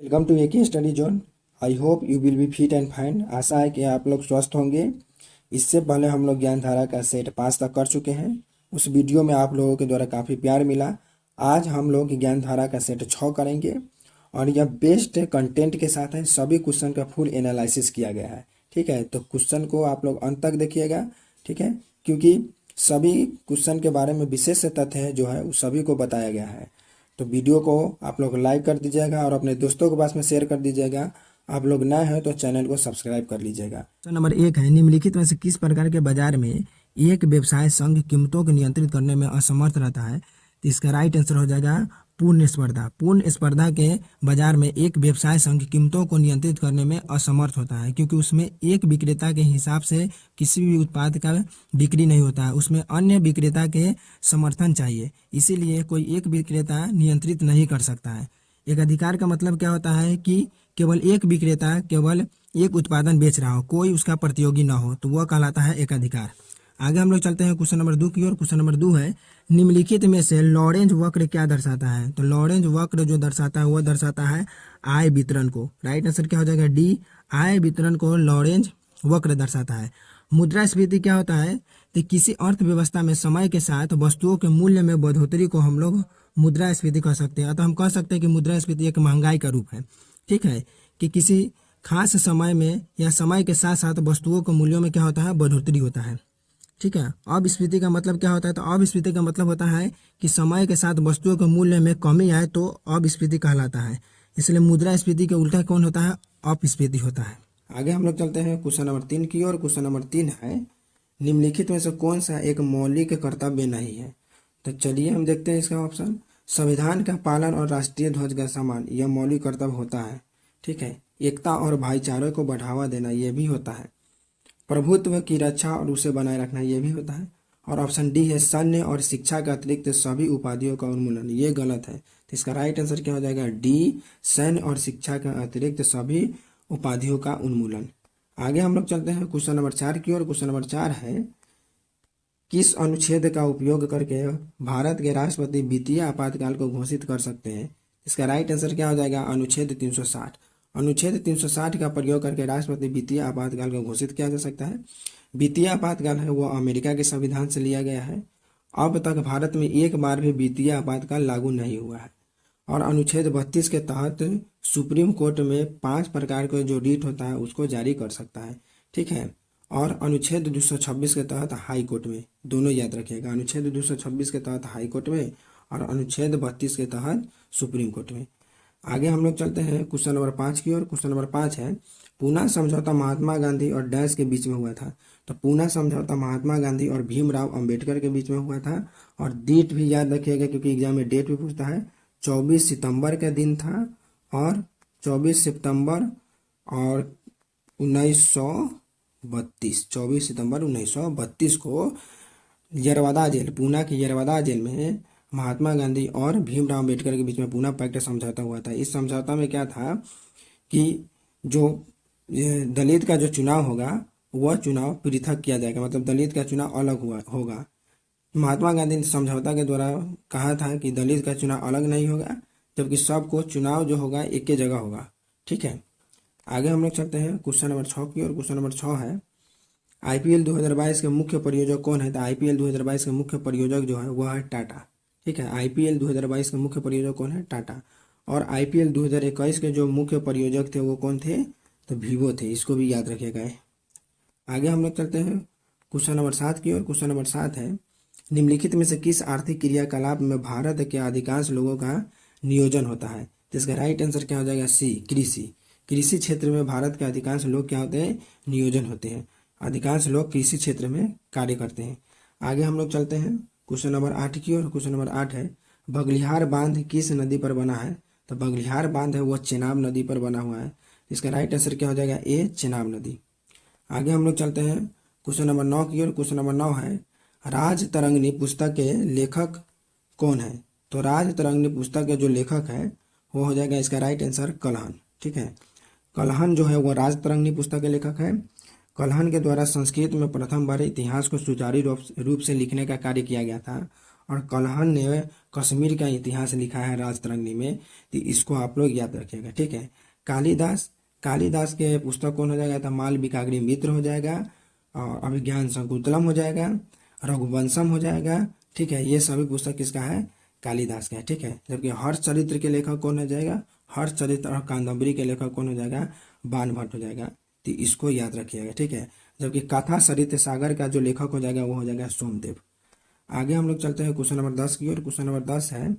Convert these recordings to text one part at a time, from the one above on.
Welcome to Ek study zone. I hope you will be fit and fine. आशा है कि आप लोग स्वस्थ होंगे। इससे पहले हम लोग ज्ञान धारा का सेट 5 तक कर चुके हैं। उस वीडियो में आप लोगों के द्वारा काफ़ी प्यार मिला। आज हम लोग ज्ञान धारा का सेट 6 करेंगे और यह बेस्ट कंटेंट के साथ है। सभी क्वेश्चन का फुल एनालिसिस किया गया है। ठीक है, तो क्वेश्चन को आप लोग अंत तक देखिएगा। ठीक है, क्योंकि सभी क्वेश्चन के बारे में विशेष तथ्य है जो है वो सभी को बताया गया है। तो वीडियो को आप लोग लाइक कर दीजिएगा और अपने दोस्तों के पास में शेयर कर दीजिएगा। आप लोग नए हैं तो चैनल को सब्सक्राइब कर लीजिएगा। तो नंबर 1 है, निम्नलिखित में से किस प्रकार के बाजार में एक व्यवसाय संघ कीमतों को नियंत्रित करने में असमर्थ रहता है। तो इसका राइट आंसर हो जाएगा पूर्ण स्पर्धा। पूर्ण स्पर्धा के बाजार में एक व्यवसाय संघ कीमतों को नियंत्रित करने में असमर्थ होता है, क्योंकि उसमें एक विक्रेता के हिसाब से किसी भी उत्पाद का बिक्री नहीं होता है, उसमें अन्य विक्रेता के समर्थन चाहिए। इसीलिए कोई एक विक्रेता नियंत्रित नहीं कर सकता है। एक अधिकार का मतलब क्या होता है कि केवल एक विक्रेता केवल एक उत्पादन बेच रहा हो, कोई उसका प्रतियोगी ना हो, तो वह कहलाता है एक अधिकार। आगे हम लोग चलते हैं क्वेश्चन नंबर 2 की ओर। क्वेश्चन नंबर 2 है, निम्नलिखित में से लॉरेंज वक्र क्या दर्शाता है। तो लॉरेंज वक्र जो दर्शाता है वह दर्शाता है आय वितरण को। राइट आंसर क्या हो जाएगा डी, आय वितरण को लॉरेंज वक्र दर्शाता है। मुद्रास्फीति क्या होता है, तो किसी अर्थव्यवस्था में समय के साथ वस्तुओं के मूल्य में बढ़ोतरी को हम लोग मुद्रास्फीति कह सकते हैं। तो हम कह सकते हैं कि मुद्रास्फीति एक महंगाई का रूप है। ठीक है, कि किसी खास समय में या समय के साथ साथ वस्तुओं के मूल्यों में क्या होता है, बढ़ोतरी होता है। ठीक है, अपस्फीति का मतलब क्या होता है, तो अपस्फीति का मतलब होता है कि समय के साथ वस्तुओं के मूल्य में कमी आए तो अपस्फीति कहलाता है। इसलिए मुद्रास्फीति के उल्टा कौन होता है, अपस्फीति होता है। आगे हम लोग चलते हैं क्वेश्चन नंबर 3 की ओर। क्वेश्चन नंबर 3 है, निम्नलिखित में से कौन सा एक मौलिक कर्तव्य नहीं है। तो चलिए हम देखते हैं इसका ऑप्शन। संविधान का पालन और राष्ट्रीय ध्वज का सम्मान, यह मौलिक कर्तव्य होता है। ठीक है, एकता और भाईचारे को बढ़ावा देना, यह भी होता है। प्रभुत्व की रक्षा और उसे बनाए रखना, यह भी होता है। और ऑप्शन डी है, सैन्य और शिक्षा के अतिरिक्त सभी उपाधियों का उन्मूलन, ये गलत है। तो इसका राइट आंसर क्या हो जाएगा डी, सैन्य और शिक्षा के अतिरिक्त सभी उपाधियों का उन्मूलन। आगे हम लोग चलते हैं क्वेश्चन नंबर 4 की ओर। क्वेश्चन नंबर 4 है, किस अनुच्छेद का उपयोग करके भारत के राष्ट्रपति वित्तीय आपातकाल को घोषित कर सकते हैं। इसका राइट आंसर क्या हो जाएगा, अनुच्छेद 360। अनुच्छेद 360 का प्रयोग करके राष्ट्रपति वित्तीय आपातकाल को घोषित किया जा सकता है। वित्तीय आपातकाल है वो अमेरिका के संविधान से लिया गया है। अब तक भारत में एक बार भी वित्तीय आपातकाल लागू नहीं हुआ है। और अनुच्छेद 32 के तहत सुप्रीम कोर्ट में 5 प्रकार का जो रीट होता है उसको जारी कर सकता है। ठीक है, और अनुच्छेद 226 के तहत हाई कोर्ट में, दोनों याद रखिएगा, अनुच्छेद 226 के तहत हाई कोर्ट में और अनुच्छेद 32 के तहत सुप्रीम कोर्ट में। आगे हम लोग चलते हैं क्वेश्चन नंबर 5 की ओर। क्वेश्चन नंबर 5 है, पूना समझौता महात्मा गांधी और डैश के बीच में हुआ था। तो पूना समझौता महात्मा गांधी और भीमराव अंबेडकर के बीच में हुआ था। और डेट भी याद रखिएगा क्योंकि एग्जाम में डेट भी पूछता है। 24 सितंबर का दिन था और 24 सितंबर और 1932, 24 सितंबर 1932 को यरवदा जेल, पूना की यरवदा जेल में महात्मा गांधी और भीमराव अंबेडकर के बीच में पूना पैक्ट समझौता हुआ था। इस समझौता में क्या था कि जो दलित का जो चुनाव होगा वह चुनाव पृथक किया जाएगा, मतलब दलित का चुनाव अलग होगा। महात्मा गांधी ने समझौता के द्वारा कहा था कि दलित का चुनाव अलग नहीं होगा, जबकि सबको चुनाव जो होगा एक ही जगह होगा। ठीक है, आगे हम लोग चलते हैं क्वेश्चन नंबर 6 की ओर। क्वेश्चन नंबर 6 है, आईपीएल 2022 के मुख्य परियोजक कौन है। तो आईपीएल 2022 के मुख्य परियोजक जो है वह है टाटा। ठीक है, आईपीएल 2022 के मुख्य परियोजक कौन है, टाटा। और आईपीएल 2021 के जो मुख्य परियोजक थे वो कौन थे, तो वीवो थे। इसको भी याद रखिएगा। आगे हम लोग चलते हैं क्वेश्चन नंबर 7 की ओर। क्वेश्चन नंबर 7 है, निम्नलिखित में से किस आर्थिक क्रियाकलाप में भारत के अधिकांश लोगों का नियोजन होता है। तो इसका राइट आंसर क्या हो जाएगा सी, कृषि। कृषि क्षेत्र में भारत के अधिकांश लोग क्या होते हैं, नियोजन होते हैं। अधिकांश लोग कृषि क्षेत्र में कार्य करते हैं। आगे हम लोग चलते हैं क्वेश्चन नंबर 8 की ओर। क्वेश्चन नंबर 8 है, बगलिहार बांध किस नदी पर बना है। तो बगलिहार बांध है वह चेनाब नदी पर बना हुआ है। इसका राइट आंसर क्या हो जाएगा ए, चेनाब नदी। आगे हम लोग चलते हैं क्वेश्चन नंबर 9 की ओर। क्वेश्चन नंबर 9 है, राज तरंगिणी पुस्तक के लेखक कौन है। तो राज तरंगिणी पुस्तक के जो लेखक है वो हो जाएगा इसका राइट आंसर कल्हण। ठीक है, कल्हण जो है वो राज तरंगिणी पुस्तक के लेखक है। कल्हण के द्वारा संस्कृत में प्रथम बार इतिहास को सुचारू रूप से लिखने का कार्य किया गया था। और कल्हण ने कश्मीर का इतिहास लिखा है राजतरंगी में, तो इसको आप लोग याद रखिएगा, ठीक है। कालिदास, कालिदास के पुस्तक कौन हो जाएगा, तो मालविकाग्नि मित्र हो जाएगा, और अभिज्ञान शकुंतलम हो जाएगा, रघुवंशम हो जाएगा, ठीक है। ये सभी पुस्तक किसका है, कालिदास का है, ठीक है। जबकि हर्ष चरित्र के लेखक कौन हो जाएगा, हर्ष चरित्र और कादम्बरी के लेखक कौन हो जाएगा, बाणभट्ट हो जाएगा, तो इसको याद रखिएगा, ठीक है। जबकि कथा सरित सागर का जो लेखक हो जाएगा वो हो जाएगा सोमदेव। आगे हम लोग चलते हैं क्वेश्चन नंबर 10 की ओर। क्वेश्चन नंबर 10 है,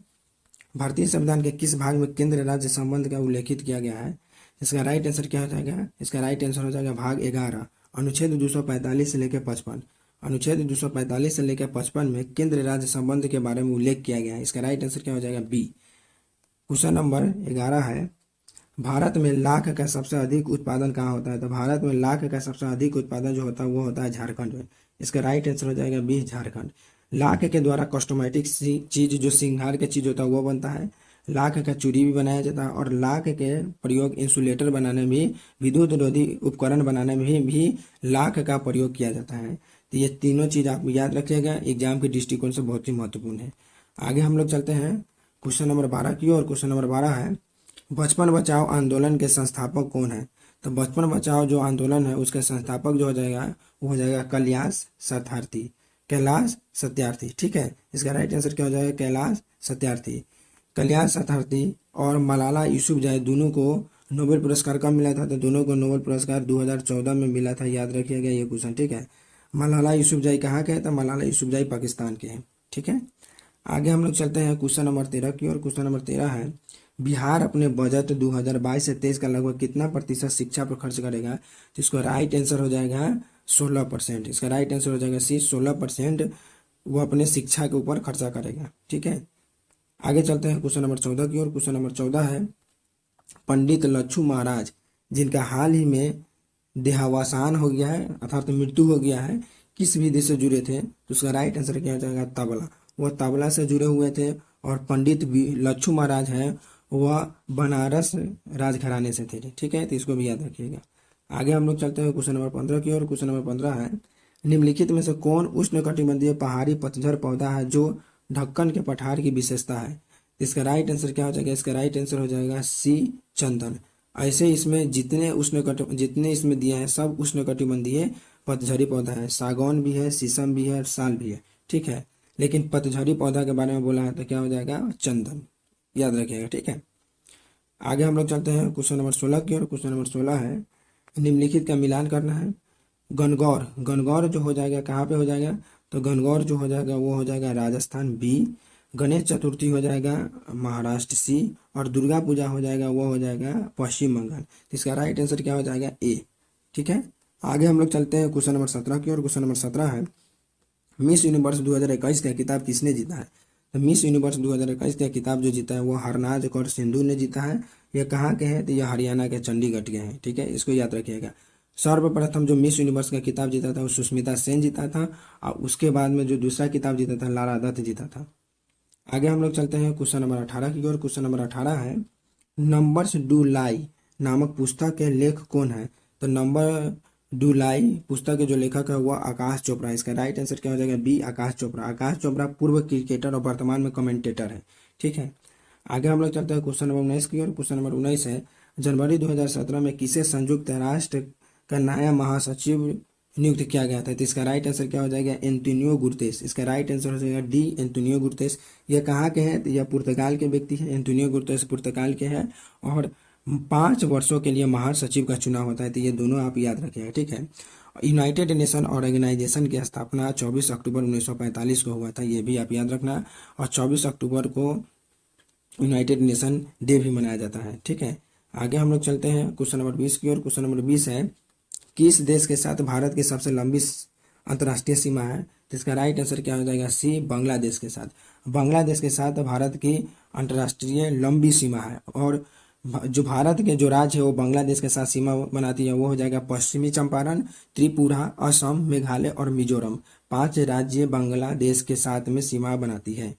भारतीय संविधान के किस भाग में केंद्र राज्य संबंध का उल्लेखित किया गया है। इसका राइट आंसर क्या हो जाएगा, इसका राइट आंसर हो जाएगा भाग 11, अनुच्छेद 245 से लेकर 55। अनुच्छेद 245 से लेकर 55 में केंद्र राज्य संबंध के बारे में उल्लेख किया गया है। इसका राइट आंसर क्या हो जाएगा, बी। क्वेश्चन नंबर 11 है, भारत में लाख का सबसे अधिक उत्पादन कहाँ होता है। तो भारत में लाख का सबसे अधिक उत्पादन जो होता है वो होता है झारखंड में। इसका राइट आंसर हो जाएगा बी, झारखंड। लाख के द्वारा कॉस्मेटिक चीज जो श्रृंगार के चीज होता है वो बनता है। लाख का चूड़ी भी बनाया जाता है, और लाख के प्रयोग इंसुलेटर बनाने में, विद्युत रोधी उपकरण बनाने में भी लाख का प्रयोग किया जाता है। तो ये तीनों चीज आप याद रखिएगा, एग्जाम के दृष्टिकोण से बहुत ही महत्वपूर्ण है। आगे हम लोग चलते हैं क्वेश्चन नंबर 12 की ओर। क्वेश्चन नंबर 12 है, बचपन बचाओ आंदोलन के संस्थापक कौन है। तो बचपन बचाओ जो आंदोलन है उसके संस्थापक जो हो जाएगा वो हो जाएगा कैलाश सत्यार्थी, कैलाश सत्यार्थी, ठीक है। इसका राइट आंसर क्या हो जाएगा, कैलाश सत्यार्थी। कैलाश सत्यार्थी और मलाला यूसुफजई दोनों को नोबेल पुरस्कार कब मिला था। तो दोनों को नोबेल पुरस्कार 2014 में मिला था, याद रखिएगा ये क्वेश्चन, ठीक है। मलाला यूसुफजई कहाँ के हैं, तो मलाला यूसुफजई पाकिस्तान के हैं, ठीक है। आगे हम लोग चलते हैं क्वेश्चन नंबर 13 की ओर। क्वेश्चन नंबर 13 है, बिहार अपने बजट 2022 से 23 का लगभग कितना प्रतिशत शिक्षा पर खर्च करेगा। तो इसका राइट आंसर हो जाएगा 16%। इसका राइट आंसर हो जाएगा सी, 16% वो अपने शिक्षा के ऊपर खर्चा करेगा, ठीक है। आगे चलते हैं क्वेश्चन नंबर 14 की ओर। क्वेश्चन नंबर 14 है, पंडित लच्छू महाराज जिनका हाल ही में देहावसान हो गया है अर्थात मृत्यु हो गया है, किस विधि से जुड़े थे। तो उसका राइट आंसर क्या हो जाएगा, तबला। वह तबला से जुड़े हुए थे, और पंडित लच्छू महाराज हैं वह बनारस राजघराने से थे, ठीक है। तो इसको भी याद रखिएगा। आगे हम लोग चलते हैं क्वेश्चन नंबर 15 की ओर। क्वेश्चन नंबर 15 है, निम्नलिखित में से कौन उष्णकटिबंधीय पहाड़ी पतझड़ पौधा है जो ढक्कन के पठार की विशेषता है। इसका राइट आंसर क्या हो जाएगा, इसका राइट आंसर हो जाएगा सी, चंदन। ऐसे इसमें जितने इसमें दिए हैं सब उष्णकटिबंधीय पतझड़ी पौधा है। सागौन भी है, शीशम भी है, साल भी है, ठीक है। लेकिन पतझड़ी पौधा के बारे में बोला है तो क्या हो जाएगा, चंदन, याद रखिएगा, ठीक है। आगे हम लोग चलते हैं क्वेश्चन नंबर 16 की ओर। क्वेश्चन नंबर 16 है, निम्नलिखित का मिलान करना है। गणगौर, गणगौर जो हो जाएगा कहाँ पे हो जाएगा, तो गणगौर जो हो जाएगा वो हो जाएगा राजस्थान, बी। गणेश चतुर्थी हो जाएगा महाराष्ट्र, सी। और दुर्गा पूजा हो जाएगा वो हो जाएगा पश्चिम बंगाल। इसका राइट आंसर क्या हो जाएगा, ए, ठीक है। आगे हम लोग चलते हैं क्वेश्चन नंबर 17 की ओर। क्वेश्चन नंबर 17 है, मिस यूनिवर्स 2021 का किताब किसने जीता है। तो मिस यूनिवर्स 2021 का किताब जो जीता है वो हरनाज कौर सिंधु ने जीता है। यह कहाँ के हैं, तो यह हरियाणा के चंडीगढ़ के हैं, ठीक है। इसको याद रखिएगा। सर्वप्रथम जो मिस यूनिवर्स का किताब जीता था वो सुष्मिता सेन जीता था, और उसके बाद में जो दूसरा किताब जीता था लारा दत्त जीता था। आगे हम लोग चलते हैं क्वेश्चन नंबर 18 की ओर। क्वेश्चन नंबर 18 है, नंबर्स डू लाई नामक पुस्तक के लेखक कौन है। तो नंबर डू लाई पुस्तक के जो लेखक है वह आकाश चोपड़ा। इसका राइट आंसर क्या हो जाएगा, बी, आकाश चोपड़ा। आकाश चोपड़ा पूर्व क्रिकेटर और वर्तमान में कमेंटेटर है, ठीक है। आगे हम लोग चलते हैं क्वेश्चन नंबर 19 की ओर। क्वेश्चन नंबर 19 है, जनवरी 2017 में किसे संयुक्त राष्ट्र का नया महासचिव नियुक्त किया गया था। तो इसका राइट आंसर क्या हो जाएगा, एंटोनियो गुतेरेस। इसका राइट आंसर हो जाएगा डी, एंटोनियो गुतेरेस। यह कहाँ के हैं, तो यह पुर्तगाल के व्यक्ति हैं। एंटोनियो गुतेरेस पुर्तगाल के हैं, और 5 वर्षों के लिए महासचिव का चुनाव होता है। तो ये दोनों आप याद रखिएगा, ठीक है। यूनाइटेड नेशन ऑर्गेनाइजेशन की स्थापना 24 अक्टूबर 1945 को हुआ था, ये भी आप याद रखना। और 24 अक्टूबर को यूनाइटेड नेशन डे भी मनाया जाता है, ठीक है। आगे हम लोग चलते हैं क्वेश्चन नंबर 20 की ओर। क्वेश्चन नंबर 20 है, किस देश के साथ भारत की सबसे लंबी अंतर्राष्ट्रीय सीमा है। तो इसका राइट आंसर क्या हो जाएगा, सी, बांग्लादेश के साथ। बांग्लादेश के साथ भारत की अंतर्राष्ट्रीय लंबी सीमा है, और जो भारत के जो राज्य है वो बांग्लादेश के साथ सीमा बनाती है वो हो जाएगा पश्चिमी चंपारण, त्रिपुरा, असम, मेघालय और मिजोरम। 5 राज्य बांग्लादेश के साथ में सीमा बनाती है।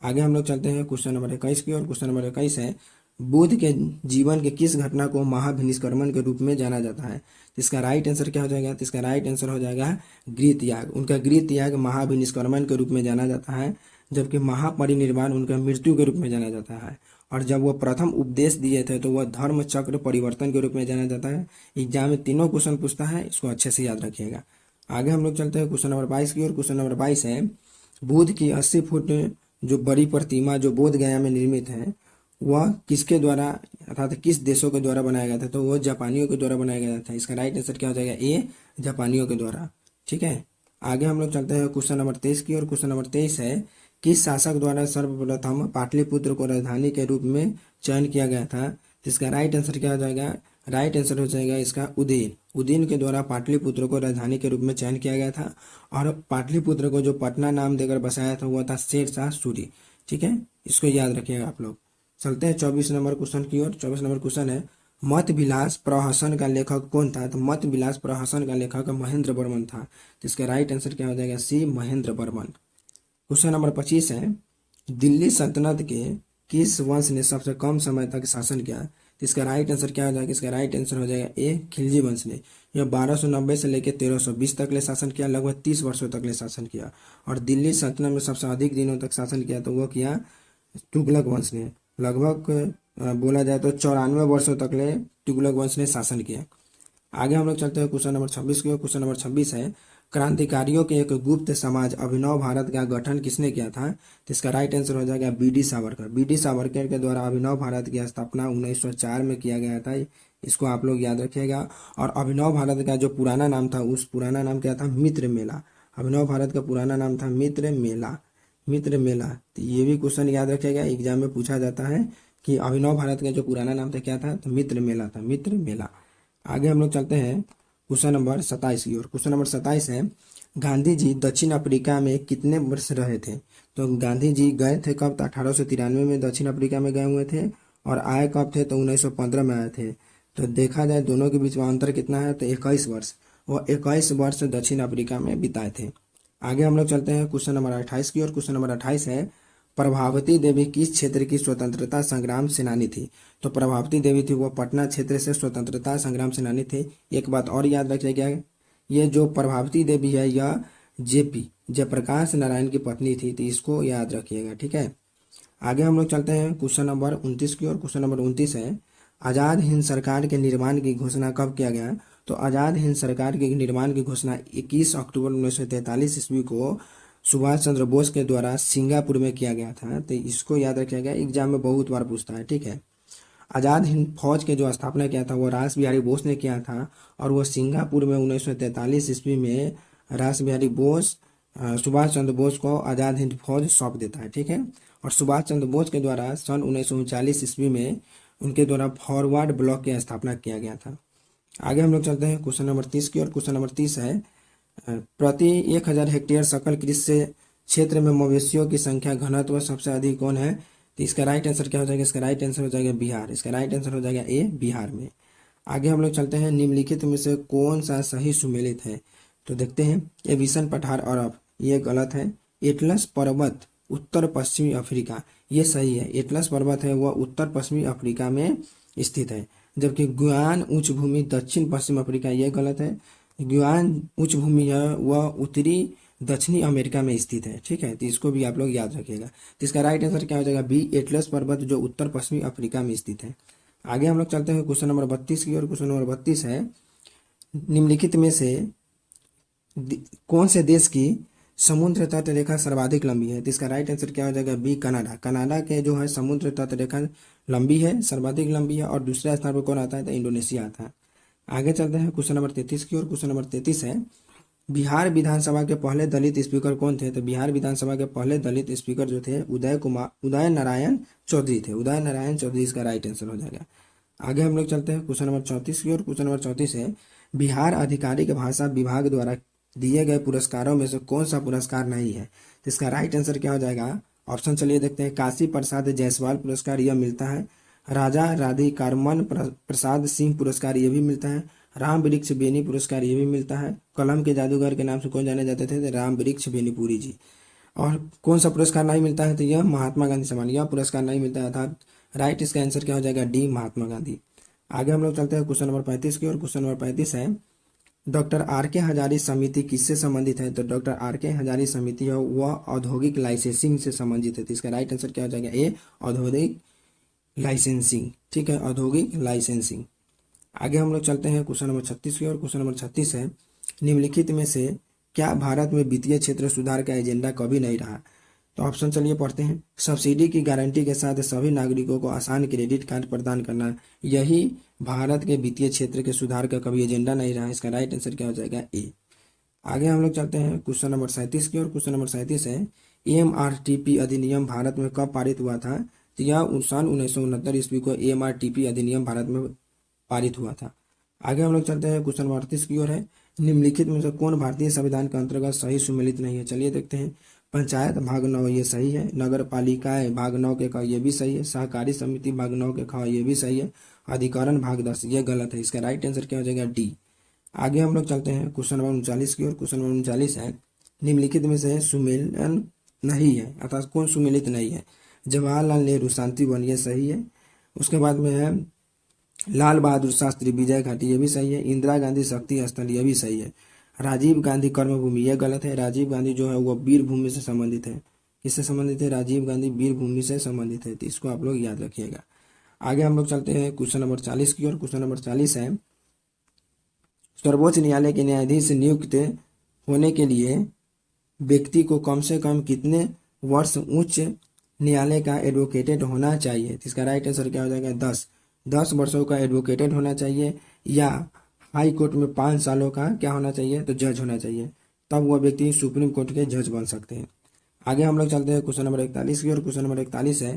आगे हम लोग चलते हैं क्वेश्चन नंबर 21 की ओर। क्वेश्चन नंबर 21 है, बुद्ध के जीवन के किस घटना को महाभिनिष्क्रमण के रूप में जाना जाता है। तो इसका राइट आंसर क्या हो जाएगा, तो इसका राइट आंसर हो जाएगा गृह त्याग। उनका गृह त्याग महाभिनिष्क्रमण के रूप में जाना जाता है। जबकि महापरिनिर्वाण उनका मृत्यु के रूप में जाना जाता है। और जब वह प्रथम उपदेश दिए थे तो वह धर्म चक्र परिवर्तन के रूप में जाना जाता है। एग्जाम में तीनों क्वेश्चन पूछता है, इसको अच्छे से याद रखिएगा। आगे हम लोग चलते हैं क्वेश्चन नंबर 22 की ओर। क्वेश्चन नंबर 22 है, बुद्ध की 80 फुट जो बड़ी प्रतिमा जो बोध गया में निर्मित है वह किसके द्वारा अर्थात किस देशों के द्वारा बनाया गया था? तो वह जापानियों के द्वारा बनाया गया था। इसका राइट आंसर क्या हो जाएगा? ए, जापानियों के द्वारा। ठीक है, आगे हम लोग चलते हैं क्वेश्चन नंबर 23 की ओर। क्वेश्चन नंबर 23 है, किस शासक द्वारा सर्वप्रथम पाटलिपुत्र को राजधानी के रूप में चयन किया गया था? तो इसका राइट आंसर क्या हो जाएगा? राइट आंसर हो जाएगा इसका उदयन। उदयन के द्वारा पाटलिपुत्र को राजधानी के रूप में चयन किया गया था। और पाटलिपुत्र को जो पटना नाम देकर बसाया था वह था शेरशाह सूरी। ठीक है, इसको याद रखिएगा आप लोग। चलते हैं 24 नंबर क्वेश्चन की ओर। 24 नंबर क्वेश्चन है, मत विलास प्रहसन का लेखक कौन था? तो मत विलास प्रहसन का लेखक महेंद्र वर्मन था। तो इसका राइट आंसर क्या हो जाएगा? सी, महेंद्र वर्मन। क्वेश्चन नंबर 25 है, दिल्ली सल्तनत के किस वंश ने सबसे कम समय तक शासन किया? तो इसका राइट आंसर क्या हो जाएगा? इसका राइट आंसर हो जाएगा ए, खिलजी वंश ने। यह 1290 से लेकर 1320 तक ले शासन किया, लगभग 30 वर्षों तक ले शासन किया। और दिल्ली सल्तनत में सबसे अधिक दिनों तक शासन किया तो वह किया तुगलक वंश ने। लगभग बोला जाए तो 94 वर्षों तक ले तुगलक वंश ने शासन किया। आगे हम लोग चलते हैं क्वेश्चन नंबर 26 की ओर। क्वेश्चन नंबर 26 है, क्रांतिकारियों के एक गुप्त समाज अभिनव भारत का गठन किसने किया था? तो इसका राइट आंसर हो जाएगा B D Savarkar. B D Savarkar के द्वारा अभिनव भारत की स्थापना 1904 में किया गया था। इसको आप लोग याद रखिएगा। और अभिनव भारत का जो पुराना नाम था उस पुराना नाम क्या था? मित्र मेला। अभिनव भारत का पुराना नाम था मित्र मेला। मित्र मेला, तो ये भी क्वेश्चन याद रखिएगा, एग्जाम में पूछा जाता है कि अभिनव भारत का जो पुराना नाम था क्या था? तो मित्र मेला था, मित्र मेला। आगे हम लोग चलते हैं क्वेश्चन नंबर 27 की ओर। क्वेश्चन नंबर 27 है, गांधी जी दक्षिण अफ्रीका में कितने वर्ष रहे थे? तो गांधी जी गए थे कब? 1893 में दक्षिण अफ्रीका में गए हुए थे। और आए कब थे? तो 1915 में आए थे। तो देखा जाए दोनों के बीच में अंतर कितना है? तो 21 वर्ष। वो 21 वर्ष दक्षिण अफ्रीका में बिताए थे। आगे हम लोग चलते हैं क्वेश्चन नंबर 28 की ओर। क्वेश्चन नंबर 28 है, प्रभावती देवी किस क्षेत्र की स्वतंत्रता संग्राम सेनानी थी? तो प्रभावती देवी थी वो पटना क्षेत्र से स्वतंत्रता संग्राम सेनानी थे। एक बात और याद रखिएगा, ये जो प्रभावती देवी है यह जेपी जयप्रकाश नारायण की पत्नी थी, तो इसको याद रखिएगा। ठीक है, आगे हम लोग चलते हैं क्वेश्चन नंबर 29 की ओर। क्वेश्चन नंबर 29 है, आजाद हिंद सरकार के निर्माण की घोषणा कब किया गया? तो आजाद हिंद सरकार के निर्माण की घोषणा 21 अक्टूबर 1943 ईस्वी को सुभाष चंद्र बोस के द्वारा सिंगापुर में किया गया था। तो इसको याद रखिएगा, एग्जाम में बहुत बार पूछता है। ठीक है, आजाद हिंद फौज के जो स्थापना किया था वो रास बिहारी बोस ने किया था। और वो सिंगापुर में 1943 ईस्वी में रास बिहारी बोस सुभाष चंद्र बोस को आजाद हिंद फौज सौंप देता है। ठीक है, और सुभाष चंद्र बोस के द्वारा सन 1939 ईस्वी में उनके द्वारा फॉरवर्ड ब्लॉक की स्थापना किया गया था। आगे हम लोग चलते हैं क्वेश्चन नंबर 30 की ओर। क्वेश्चन नंबर 30 है, प्रति 1000 हेक्टेयर सकल कृषि क्षेत्र में मवेशियों की संख्या घनत्व सबसे अधिक कौन है? तो इसका राइट आंसर क्या हो जाएगा? इसका राइट आंसर हो जाएगा बिहार। इसका राइट आंसर हो जाएगा ए, बिहार में। आगे हम लोग चलते हैं, निम्नलिखित में से कौन सा सही सुमेलित है? तो देखते हैं, एविसन पठार अरब, ये गलत है। एटलस पर्वत उत्तर पश्चिमी अफ्रीका, ये सही है। एटलस पर्वत है वह उत्तर पश्चिमी अफ्रीका में स्थित है। जबकि गुयान उच्च भूमि दक्षिण पश्चिम अफ्रीका, ये गलत है। गुयान उच्च भूमि है वह उत्तरी दक्षिणी अमेरिका में स्थित है। ठीक है, तो इसको भी आप लोग याद रखिएगा। तो इसका राइट आंसर क्या हो जाएगा? बी, एटलस पर्वत जो उत्तर पश्चिमी अफ्रीका में स्थित है। आगे हम लोग चलते हैं क्वेश्चन नंबर 32 की ओर। क्वेश्चन नंबर 32 है, निम्नलिखित में से कौन से देश की समुद्र तट रेखा सर्वाधिक लंबी है? तो इसका राइट आंसर क्या हो जाएगा? B, Canada. कनाडा के जो है समुद्र तट रेखा लंबी है, सर्वाधिक लंबी है। और दूसरे स्थान पर कौन आता है? तो इंडोनेशिया आता है। आगे चलते हैं क्वेश्चन नंबर 33 की ओर। क्वेश्चन नंबर 33 है, बिहार विधानसभा के पहले दलित स्पीकर कौन थे? तो बिहार विधानसभा के पहले दलित स्पीकर जो थे उदय नारायण चौधरी थे। उदय नारायण चौधरी इसका राइट आंसर हो जाएगा। आगे हम लोग चलते हैं क्वेश्चन नंबर 34 की ओर। क्वेश्चन नंबर 34 है, बिहार आधिकारिक भाषा विभाग द्वारा दिए गए पुरस्कारों में से कौन सा पुरस्कार नहीं है? तो इसका राइट आंसर क्या हो जाएगा? ऑप्शन चलिए देखते हैं, काशी प्रसाद जायसवाल पुरस्कार यह मिलता है। राजा राधिकारमन प्रसाद सिंह पुरस्कार ये भी मिलता है। राम वृक्ष बेनी पुरस्कार ये भी मिलता है। कलम के जादूगर के नाम से कौन जाने जाते थे? तो राम वृक्ष बेनीपुरी जी। और कौन सा पुरस्कार नहीं मिलता है? तो यह महात्मा गांधी सम्मान, यह पुरस्कार नहीं मिलता है। अर्थात राइट इसका आंसर क्या हो जाएगा? डी, महात्मा गांधी। आगे हम लोग चलते हैं क्वेश्चन नंबर 35 की ओर। क्वेश्चन नंबर 35 है, डॉक्टर आर के हजारी समिति किससे संबंधित है? तो डॉक्टर आर के हजारी समिति है वह औद्योगिक लाइसेंसिंग से संबंधित है। तो इसका राइट आंसर क्या हो जाएगा? ए, औद्योगिक लाइसेंसिंग। ठीक है, औद्योगिक लाइसेंसिंग। आगे हम लोग चलते हैं क्वेश्चन नंबर 36 की ओर। क्वेश्चन नंबर 36 है, निम्नलिखित में से क्या भारत में वित्तीय क्षेत्र सुधार का एजेंडा कभी नहीं रहा? तो ऑप्शन चलिए पढ़ते हैं। सब्सिडी की गारंटी के साथ सभी नागरिकों को आसान क्रेडिट कार्ड प्रदान करना, यही भारत के वित्तीय क्षेत्र के सुधार का कभी एजेंडा नहीं रहा। इसका राइट आंसर क्या हो जाएगा? ए। आगे हम लोग चलते हैं क्वेश्चन नंबर 37 की ओर। क्वेश्चन नंबर 37 है, एमआरटीपी अधिनियम भारत में कब पारित हुआ था? तो यह सन 1969 ईस्वी को एमआरटीपी अधिनियम भारत में पारित हुआ था। आगे हम लोग चलते हैं क्वेश्चन नंबर 38 की ओर है, निम्नलिखित में से कौन भारतीय संविधान के अंतर्गत सही सुमेलित नहीं है? चलिए देखते हैं। पंचायत भाग 9 ये सही है, नगर पालिकाएं भाग 9 के क ये भी सही है, सहकारी समिति भाग 9 के ख ये भी सही है, अधिकरण भाग 10 ये गलत है। इसका राइट आंसर क्या हो जाएगा? डी। आगे हम लोग चलते हैं क्वेश्चन नंबर 39 की ओर। क्वेश्चन नंबर 39 है, निम्नलिखित में से सुमेलन नहीं है, अर्थात कौन सुमेलित नहीं है? जवाहरलाल नेहरू शांति वन ये सही है। उसके बाद में है लाल बहादुर शास्त्री विजय घाटी ये भी सही है, इंदिरा गांधी शक्ति स्थल ये भी सही है, राजीव गांधी कर्मभूमि ये गलत है। राजीव गांधी जो है वो वीर भूमि से संबंधित है। किससे संबंधित है? राजीव गांधी वीर भूमि से संबंधित है। तो इसको आप लोग याद रखिएगा। आगे हम लोग चलते हैं क्वेश्चन नंबर 40 की ओर। क्वेश्चन नंबर 40 है, सर्वोच्च न्यायालय के न्यायाधीश नियुक्त होने के लिए व्यक्ति को कम से कम कितने वर्ष उच्च न्यायालय का एडवोकेटेड होना चाहिए? तो इसका राइट आंसर क्या हो जाएगा? 10 वर्षों का एडवोकेटेड होना चाहिए, या हाई कोर्ट में 5 सालों का क्या होना चाहिए? तो जज होना चाहिए, तब वह व्यक्ति सुप्रीम कोर्ट के जज बन सकते हैं। आगे हम लोग चलते हैं क्वेश्चन नंबर 41 की ओर। क्वेश्चन नंबर 41 है,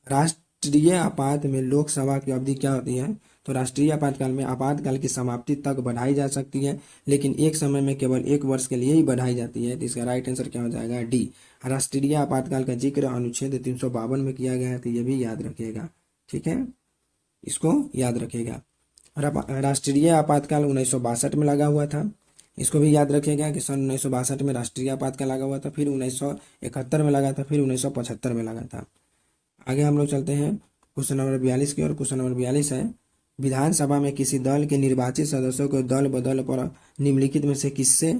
राष्ट्रीय आपात में लोकसभा की अवधि क्या होती है? तो राष्ट्रीय आपातकाल में आपातकाल की समाप्ति तक बढ़ाई जा सकती है, लेकिन एक समय में केवल 1 वर्ष के लिए ही बढ़ाई जाती है। तो इसका राइट आंसर क्या हो जाएगा? डी। राष्ट्रीय आपातकाल का जिक्र अनुच्छेद 352 में किया गया है, तो ये भी याद रखिएगा। ठीक है, इसको याद रखिएगा। राष्ट्रीय आपातकाल 1962 में लगा हुआ था, इसको भी याद रखिएगा कि सन 1962 में राष्ट्रीय आपातकाल लगा हुआ था, फिर 1971 में लगा था, फिर 1975 में लगा था। आगे हम लोग चलते हैं क्वेश्चन नंबर 42 की ओर। क्वेश्चन नंबर 42 है, विधानसभा में किसी दल के निर्वाचित सदस्यों को दल बदल पर निम्नलिखित में से किससे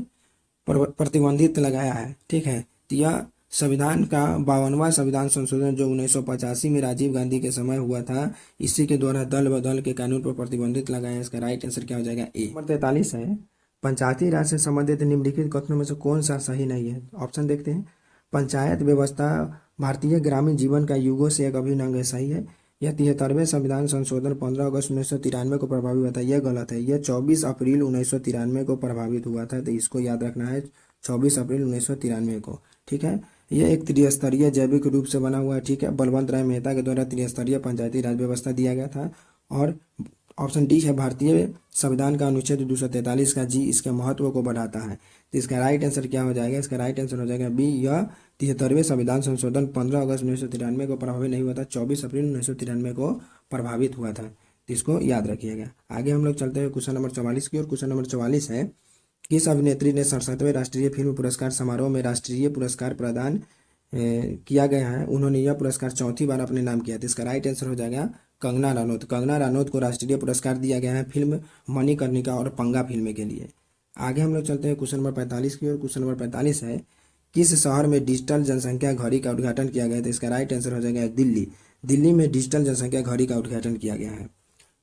प्रतिबंधित लगाया है? ठीक है, तो यह संविधान का 52वां संविधान संशोधन जो 1985 में राजीव गांधी के समय हुआ था, इसी के द्वारा दल बदल के कानून पर प्रतिबंधित लगाया। इसका राइट आंसर क्या हो जाएगा? ए। नंबर 43 है, पंचायती राज से संबंधित निम्नलिखित कथनों में से कौन सा सही नहीं है? ऑप्शन देखते हैं। पंचायत व्यवस्था भारतीय ग्रामीण जीवन का युगों से एक अभिन्न अंग है, सही है। यह 73वें संविधान संशोधन 15 अगस्त 1993 को प्रभावित हुआ था, यह गलत है। यह 24 अप्रैल 1993 को प्रभावित हुआ था, तो इसको याद रखना है, 24 अप्रैल 1993 को। ठीक है, यह एक त्रिस्तरीय जैविक रूप से बना हुआ है। ठीक है, बलवंत राय मेहता के द्वारा त्रिस्तरीय पंचायती राज व्यवस्था दिया गया था। और ऑप्शन डी है, भारतीय संविधान का अनुच्छेद 243 का जी इसके महत्व को बढ़ाता है। तो इसका राइट आंसर क्या हो जाएगा? इसका राइट आंसर हो जाएगा बी। यह 73वें संविधान संशोधन 15 अगस्त 1993 को प्रभावित नहीं हुआ था, 24 अप्रैल 1993 को प्रभावित हुआ था। तो इसको याद रखिएगा। आगे हम लोग चलते हैं क्वेश्चन नंबर 44 की ओर। क्वेश्चन नंबर 44 है, किस अभिनेत्री ने 67वें राष्ट्रीय फिल्म पुरस्कार समारोह में राष्ट्रीय पुरस्कार प्रदान किया गया है? उन्होंने यह पुरस्कार 4थी बार अपने नाम किया था। इसका राइट आंसर हो जाएगा कंगना रनौत। कंगना रनौत को राष्ट्रीय पुरस्कार दिया गया है फिल्म मणिकर्णिका और पंगा फिल्म के लिए। आगे हम लोग चलते हैं क्वेश्चन नंबर 45 की ओर। क्वेश्चन नंबर 45 है, किस शहर में डिजिटल जनसंख्या घड़ी का उद्घाटन किया गया था? इसका राइट आंसर हो जाएगा दिल्ली। दिल्ली में डिजिटल जनसंख्या घड़ी का उद्घाटन किया गया है।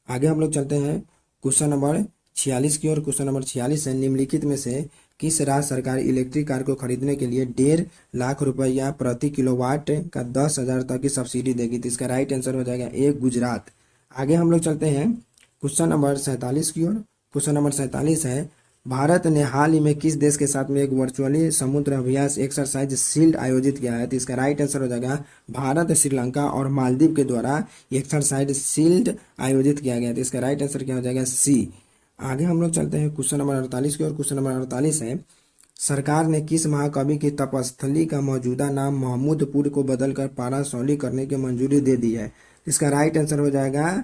आगे हम लोग चलते हैं क्वेश्चन नंबर 46 की ओर। क्वेश्चन नंबर 46 है, निम्नलिखित में से किस राज्य सरकार इलेक्ट्रिक कार को खरीदने के लिए 1.5 लाख रुपया प्रति किलोवाट का 10,000 तक की सब्सिडी देगी? तो इसका राइट आंसर हो जाएगा ए, गुजरात। आगे हम लोग चलते हैं क्वेश्चन नंबर 47 की ओर। क्वेश्चन नंबर 47 है, भारत ने हाल ही में किस देश के साथ में एक वर्चुअली समुद्र अभ्यास एक्सरसाइज शील्ड आयोजित किया है? तो इसका राइट आंसर हो जाएगा भारत, श्रीलंका और मालदीव के द्वारा एक्सरसाइज शील्ड आयोजित किया गया। तो इसका राइट आंसर क्या हो जाएगा? सी। आगे हम लोग चलते हैं क्वेश्चन नंबर 48 की ओर। क्वेश्चन नंबर 48 है, सरकार ने किस महाकवि की तपस्थली का मौजूदा नाम महमूदपुर को बदलकर पारासौली करने की मंजूरी दे दी है? इसका राइट आंसर हो जाएगा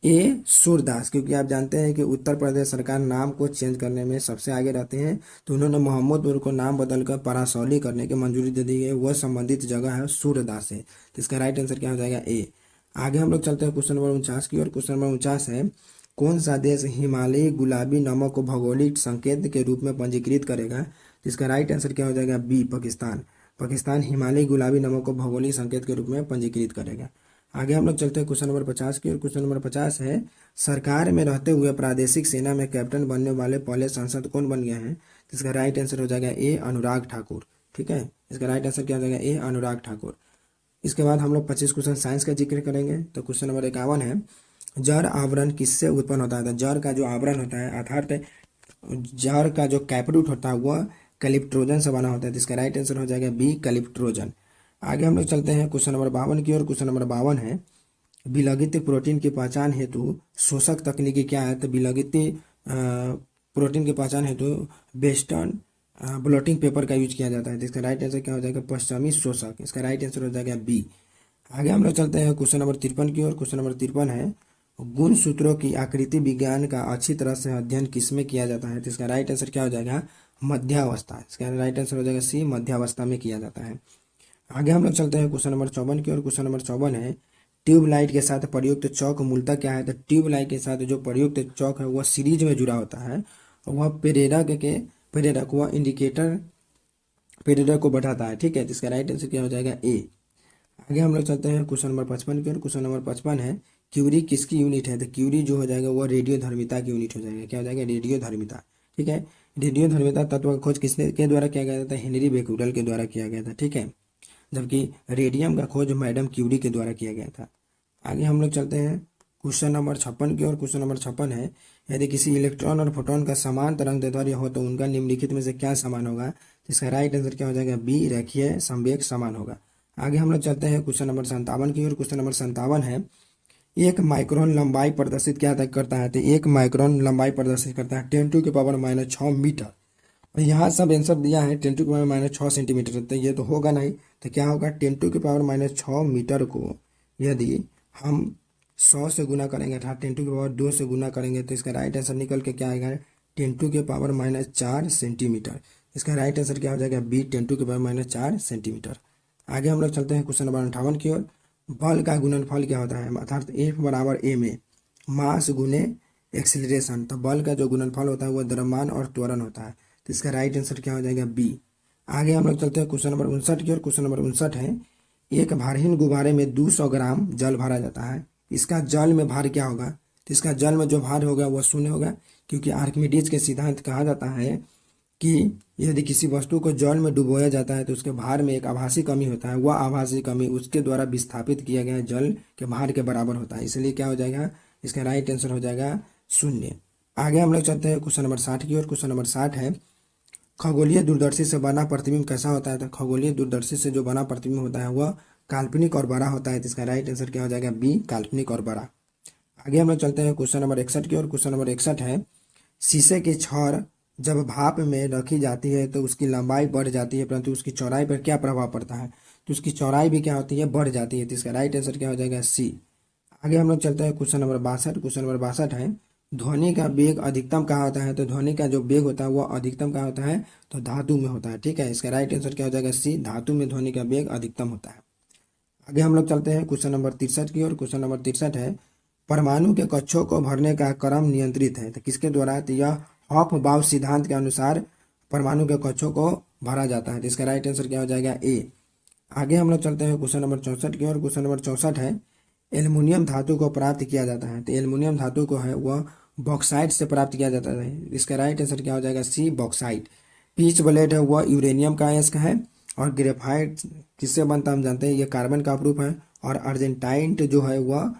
ए, सूरदास। क्योंकि आप जानते हैं कि उत्तर प्रदेश सरकार नाम को चेंज करने में सबसे आगे रहते हैं, तो उन्होंने महमूदपुर को नाम बदलकर पारासौली करने की मंजूरी दे दी है। वह संबंधित जगह है सूरदास से। तो इसका राइट आंसर क्या हो जाएगा? ए। आगे हम लोग चलते हैं क्वेश्चन नंबर 49 की ओर। क्वेश्चन नंबर 49 है, कौन सा देश हिमालयी गुलाबी नमक को भौगोलिक संकेत के रूप में पंजीकृत करेगा? तो इसका राइट आंसर क्या हो जाएगा? बी, पाकिस्तान। पाकिस्तान हिमालयी गुलाबी नमक को भौगोलिक संकेत के रूप में पंजीकृत करेगा। आगे हम लोग चलते हैं क्वेश्चन नंबर 50 की, और क्वेश्चन नंबर 50 है, सरकार में रहते हुए प्रादेशिक सेना में कैप्टन बनने वाले पहले सांसद कौन बन गए हैं? तो इसका राइट आंसर हो जाएगा ए, अनुराग ठाकुर। ठीक है, इसका राइट आंसर क्या हो जाएगा? ए, अनुराग ठाकुर। इसके बाद हम लोग 25 क्वेश्चन साइंस का जिक्र करेंगे। तो क्वेश्चन नंबर 51 है, जड़ आवरण किससे उत्पन्न होता है? तो जड़ का जो आवरण होता है अर्थात जड़ का जो कैपरूट होता है वह कैलिप्ट्रोजन से बना होता है। तो इसका राइट आंसर हो जाएगा बी, कैलिप्ट्रोजन। आगे हम लोग चलते हैं क्वेश्चन नंबर 52 की, और क्वेश्चन नंबर 52 है, विलगित प्रोटीन की पहचान हेतु शोषक तकनीकी क्या है? तो विलगित प्रोटीन की पहचान हेतु वेस्टर्न ब्लॉटिंग पेपर का यूज किया जाता है। तो इसका राइट आंसर क्या हो जाएगा? पश्चिमी शोषक। इसका राइट आंसर हो जाएगा बी। आगे हम लोग चलते हैं क्वेश्चन नंबर 53 की, और क्वेश्चन नंबर 53 है, गुण सूत्रों की आकृति विज्ञान का अच्छी तरह से अध्ययन किसमें किया जाता है? तो इसका राइट आंसर क्या हो जाएगा? मध्यावस्था। इसका राइट आंसर हो जाएगा सी, मध्यावस्था में किया जाता है। आगे हम लोग चलते हैं क्वेश्चन नंबर 54 की, और क्वेश्चन नंबर 54 है, ट्यूबलाइट के साथ प्रयुक्त चौक मूलतः क्या है? तो ट्यूबलाइट के साथ जो प्रयुक्त चौक है वह सीरीज में जुड़ा होता है, और वह प्रेरक वह इंडिकेटर प्रेरक को बढ़ाता है। ठीक है, तो इसका राइट आंसर क्या हो जाएगा? ए। आगे हम लोग चलते हैं क्वेश्चन नंबर 55 की, और क्वेश्चन नंबर 55 है, क्यूरी किसकी यूनिट है? तो क्यूरी जो हो जाएगा वह रेडियोधर्मिता की यूनिट हो जाएगा। क्या हो जाएगा? रेडियोधर्मिता। ठीक है, रेडियोधर्मिता तत्व का खोज किसने के द्वारा किया गया था? हेनरी बेक्यूरेल के द्वारा किया गया था। ठीक है, जबकि रेडियम का खोज मैडम क्यूरी के द्वारा किया गया था। आगे हम लोग चलते हैं क्वेश्चन नंबर 56 की, और क्वेश्चन नंबर 56 है, यदि किसी इलेक्ट्रॉन और प्रोटॉन का समान तरंग दैर्ध्य हो तो उनका निम्नलिखित में से क्या समान होगा? तो इसका राइट आंसर क्या हो जाएगा? बी, रेखीय संवेग समान होगा। आगे हम लोग चलते हैं क्वेश्चन नंबर 57 की, और क्वेश्चन नंबर 57 है, एक माइक्रोन लंबाई प्रदर्शित क्या करता है? तो एक माइक्रोन लंबाई प्रदर्शित करता है 10⁻⁻6 मीटर। और यहाँ सब आंसर दिया है 10⁻⁻6 सेंटीमीटर। तो ये तो होगा नहीं, तो क्या होगा? 10⁻⁻6 मीटर को यदि हम 100 से गुना करेंगे अर्थात 10⁻2 से गुना करेंगे तो इसका राइट आंसर निकल के क्या आएगा? 10⁻⁻4 सेंटीमीटर। इसका राइट आंसर क्या हो जाएगा? B, 10⁻⁻4 centimetre. आगे हम लोग चलते हैं क्वेश्चन नंबर 58 की ओर, बल का गुणनफल क्या होता है? अर्थात एफ बराबर ए में मास गुने एक्सिलरेशन। तो बल का जो गुणनफल होता है वह द्रव्यमान और त्वरण होता है। तो इसका राइट आंसर क्या हो जाएगा? बी। आगे हम लोग चलते हैं क्वेश्चन नंबर 59 की ओर। क्वेश्चन नंबर 59 है, एक भारहीन गुब्बारे में 200 ग्राम जल भरा जाता है, इसका जल में भार क्या होगा? तो इसका जल में जो भार होगा वह शून्य होगा, क्योंकि आर्किमिडीज के सिद्धांत कहा जाता है कि यदि किसी वस्तु को जल में डुबोया जाता है तो उसके भार में एक आभासी कमी होता है, वह आभासी कमी उसके द्वारा विस्थापित किया गया जल के भार के बराबर होता है। इसलिए क्या हो जाएगा? इसका राइट आंसर हो जाएगा शून्य। आगे हम लोग चलते हैं क्वेश्चन नंबर 60 की ओर। क्वेश्चन नंबर 60 है, खगोलीय दूरदर्शी से बना प्रतिबिंब कैसा होता है? तो खगोलीय दूरदर्शी से जो बना प्रतिबिंब होता है वह काल्पनिक और बड़ा होता है। तो इसका राइट आंसर क्या हो जाएगा? बी, काल्पनिक और बड़ा। आगे हम लोग चलते हैं क्वेश्चन नंबर 61 की ओर। क्वेश्चन नंबर 61 है, शीशे की छड़ जब भाप में रखी जाती है तो उसकी लंबाई बढ़ जाती है, परंतु उसकी चौड़ाई पर क्या प्रभाव पड़ता है? तो उसकी चौड़ाई भी क्या होती है? बढ़ जाती है। तो इसका राइट आंसर क्या हो जाएगा? सी। आगे हम लोग चलते हैं क्वेश्चन नंबर 62। क्वेश्चन नंबर 62 है, ध्वनि का वेग अधिकतम कहाँ होता है? तो ध्वनि का जो वेग होता है वह अधिकतम कहाँ होता है? तो धातु में होता है। ठीक है, इसका राइट आंसर क्या हो जाएगा? सी, धातु में ध्वनि का वेग अधिकतम होता है। आगे हम लोग चलते हैं क्वेश्चन नंबर 63 की ओर। क्वेश्चन नंबर 63 है, परमाणु के कक्षों को भरने का क्रम नियंत्रित है, तो किसके द्वारा? तो यह हॉफ-बाउच सिद्धांत के अनुसार परमाणु के कक्षों को भरा जाता है। तो इसका राइट आंसर क्या हो जाएगा? ए। आगे हम लोग चलते हैं क्वेश्चन नंबर 64 की ओर। क्वेश्चन नंबर 64 है, एल्युमिनियम धातु को प्राप्त किया जाता है, तो एल्युमिनियम धातु को है वह बॉक्साइट से प्राप्त किया जाता है। इसका राइट आंसर क्या हो जाएगा? सी, बॉक्साइट। पीच ब्लेड है वह यूरेनियम का अयस्क है, और ग्रेफाइट किससे बनता है हम जानते हैं, यह कार्बन का अपरूप है, और अर्जेंटाइट जो है वह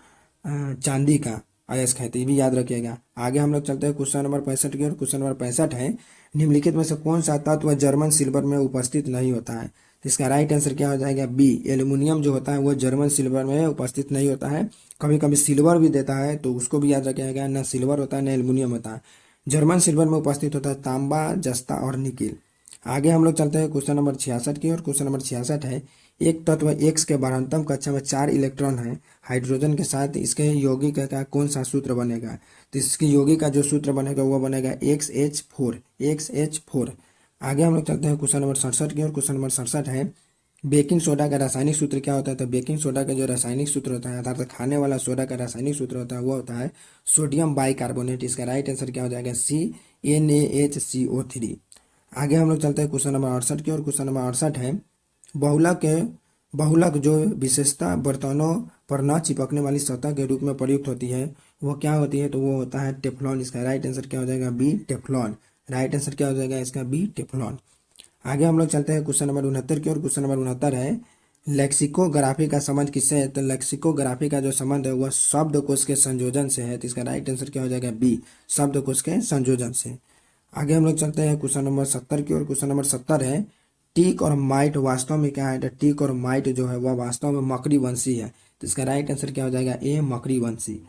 चांदी का अयस्क है। तो ये भी याद रखिएगा। आगे हम लोग चलते हैं क्वेश्चन नंबर 65 की ओर। क्वेश्चन नंबर 65 है, निम्नलिखित में से कौन सा तत्व जर्मन सिल्वर में उपस्थित नहीं होता है? तो इसका राइट आंसर क्या हो जाएगा? बी, एल्युमिनियम जो होता है वह जर्मन सिल्वर में उपस्थित नहीं होता है। कभी कभी सिल्वर भी देता है तो उसको भी याद रखिएगा, ना सिल्वर होता है ना एल्युमिनियम होता है। जर्मन सिल्वर में उपस्थित होता है तांबा, जस्ता और निकिल। आगे हम लोग चलते हैं क्वेश्चन नंबर 66 की ओर। क्वेश्चन नंबर 66 है, एक तत्व एक्स के बारहवें कक्षा में 4 इलेक्ट्रॉन है हाइड्रोजन के साथ, इसके यौगिक का कौन सा सूत्र बनेगा? तो इसके यौगिक का जो सूत्र बनेगा वह बनेगा XH4। आगे हम लोग चलते हैं क्वेश्चन नंबर 67 की ओर। क्वेश्चन नंबर 67 है, बेकिंग सोडा का रासायनिक सूत्र क्या होता है? तो बेकिंग सोडा का जो रासायनिक सूत्र होता है अर्थात खाने वाला सोडा का रासायनिक सूत्र होता है वो होता है सोडियम बाइकार्बोनेट। इसका राइट आंसर क्या हो जाएगा? CNaHCO3। आगे हम लोग चलते हैं क्वेश्चन नंबर 68 की और क्वेश्चन नंबर 68 है बहुलक जो विशेषता बर्तनों पर न चिपकने वाली सतह के रूप में प्रयुक्त होती है वो क्या होती है? तो वो होता है टेफ्लॉन। इसका राइट आंसर क्या हो जाएगा? B, Teflon. राइट आंसर क्या हो जाएगा इसका? B, Teflon. आगे हम लोग चलते हैं क्वेश्चन नंबर 69 की और क्वेश्चन नंबर 69 है लेक्सिकोग्राफी का संबंध किससे है? तो लेक्सिकोग्राफी का जो संबंध है वह शब्दकोश के संयोजन से है। तो इसका राइट आंसर क्या हो जाएगा? बी, शब्दकोश के संयोजन से। आगे हम लोग चलते हैं क्वेश्चन नंबर 70 की और क्वेश्चन नंबर 70 है टीक और माइट वास्तव में क्या है? तो टीक और माइट जो है वह वास्तव में मकड़ी वंशी है। तो इसका राइट आंसर क्या हो जाएगा? ए, मकड़ी वंशी।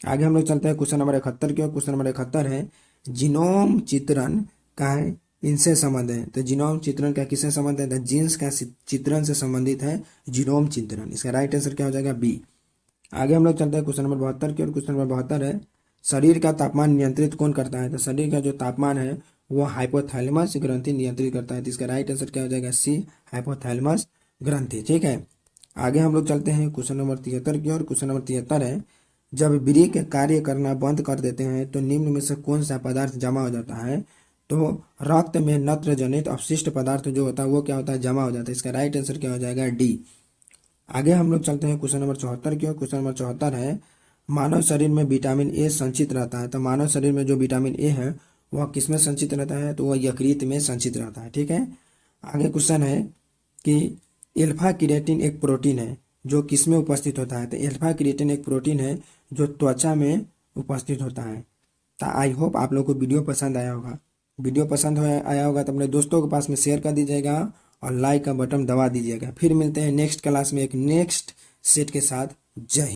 आगे हम लोग चलते हैं क्वेश्चन नंबर 71 की और क्वेश्चन नंबर 71 है जीनोम चित्रण का है इनसे संबंध है। तो जीनोम चित्रण का किससे संबंध है? तो जीन्स का चित्रण से संबंधित है जीनोम चित्रण। इसका राइट आंसर क्या हो जाएगा? बी। आगे हम लोग चलते हैं क्वेश्चन नंबर 72 की और क्वेश्चन नंबर 72 है शरीर का तापमान नियंत्रित कौन करता है? तो शरीर का जो तापमान है वो हाइपोथैलेमस ग्रंथि नियंत्रित करता है। तो इसका राइट आंसर क्या हो जाएगा? सी, हाइपोथैलेमस ग्रंथि। ठीक है। आगे हम लोग चलते हैं क्वेश्चन नंबर 73 की और क्वेश्चन नंबर 73 है जब ब्रेक कार्य करना बंद कर देते हैं तो निम्न में से कौन सा पदार्थ जमा हो जाता है? तो रक्त में नत्र जनित अपशिष्ट पदार्थ जो होता है वो क्या होता है? जमा हो जाता है। इसका राइट आंसर क्या हो जाएगा? डी। आगे हम लोग चलते हैं क्वेश्चन नंबर 74 की और क्वेश्चन नंबर 74 है मानव शरीर में विटामिन ए संचित रहता है। तो मानव शरीर में जो विटामिन ए है वह किस में संचित रहता है? तो वह यकृत में संचित रहता है। ठीक है। आगे क्वेश्चन है कि एल्फा क्रिएटिन एक प्रोटीन है जो किस में उपस्थित होता है? तो एल्फा क्रिएटिन एक प्रोटीन है जो त्वचा में उपस्थित होता है। तो आई होप आप लोग को वीडियो पसंद आया होगा। वीडियो पसंद आया होगा तो अपने दोस्तों के पास में शेयर कर दीजिएगा और लाइक का बटन दबा दीजिएगा। फिर मिलते हैं नेक्स्ट क्लास में एक नेक्स्ट सेट के साथ। जय हिंद।